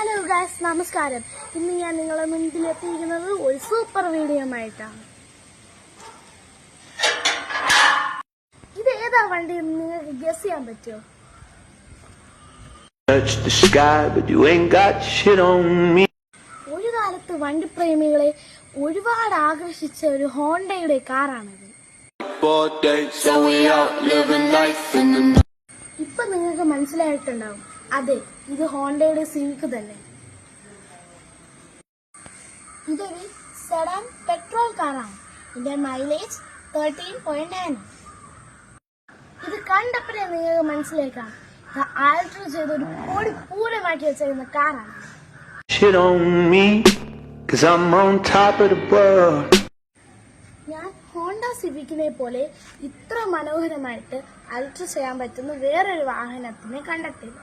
Hello guys, നമസ്കാരം. ഇന്ന് ഞാൻ നിങ്ങളുടെ മുൻപിൽ എത്തിയിരിക്കുന്നത് ഒരു സൂപ്പർ വീഡിയോ ആയിട്ടാണ്. ഇത് ഏതാ വണ്ടി എന്ന് നിങ്ങൾക്ക് ഗസ് ചെയ്യാൻ പറ്റുമോ? ഒരു കാലത്ത് വണ്ടിപ്രേമികളെ ഒരുപാട് ആകർഷിച്ച ഒരു ഹോണ്ടയുടെ കാറാണിത്. ഇപ്പൊ നിങ്ങൾക്ക് മനസ്സിലായിട്ടുണ്ടാവും, അതെ, ഇത് ഹോണ്ടയുടെ സിവിക് തന്നെ. ഇതൊരു സെഡാൻ പെട്രോൾ കാറാണ്. ഇതിന്റെ മൈലേജ് 13.9. ഇത് കണ്ടപ്പോഴേ നിങ്ങൾക്ക് മനസ്സിലാക്കാം, ഇത് ആൾട്ടർ ചെയ്ത ഒരു പൊടി പൂരമാക്കി വെച്ചിരുന്ന കാറാണ്. ഞാൻ ഹോണ്ട സിവിക്കിനെ പോലെ ഇത്ര മനോഹരമായിട്ട് അൾട്ടർ ചെയ്യാൻ പറ്റുന്ന വേറൊരു വാഹനത്തിനെ കണ്ടെത്തില്ല.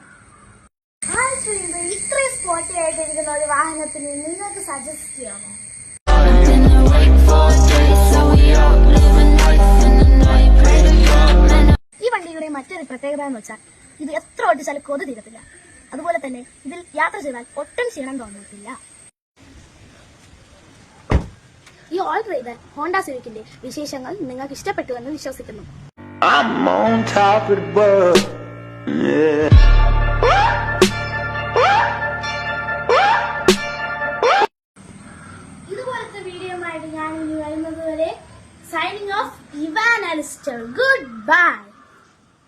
ഇത്രയും സ്പോട്ടി ആയിട്ടിരിക്കുന്ന ഒരു വാഹനത്തിന് നിങ്ങൾക്ക് സജസ്റ്റ് ചെയ്യാമോ? ഈ വണ്ടിയുടെ മറ്റൊരു പ്രത്യേകത എന്ന് വെച്ചാൽ ഇത് എത്ര ഓടിച്ചാലും കൊതു തീരത്തില്ല. അതുപോലെ തന്നെ ഇതിൽ യാത്ര ചെയ്താൽ ഒട്ടും ക്ഷീണം തോന്നത്തില്ല. ഈ ഓൾ റൈഡർ ഹോണ്ട സിവിക്കിന്റെ വിശേഷങ്ങൾ നിങ്ങൾക്ക് ഇഷ്ടപ്പെട്ടു എന്ന് വിശ്വസിക്കുന്നു. ഇതുപോലത്തെ വീഡിയോ ആയിട്ട് ഞാൻ ഇനി വരുന്നത് വരെ signing off Ivan Alistair. Good bye.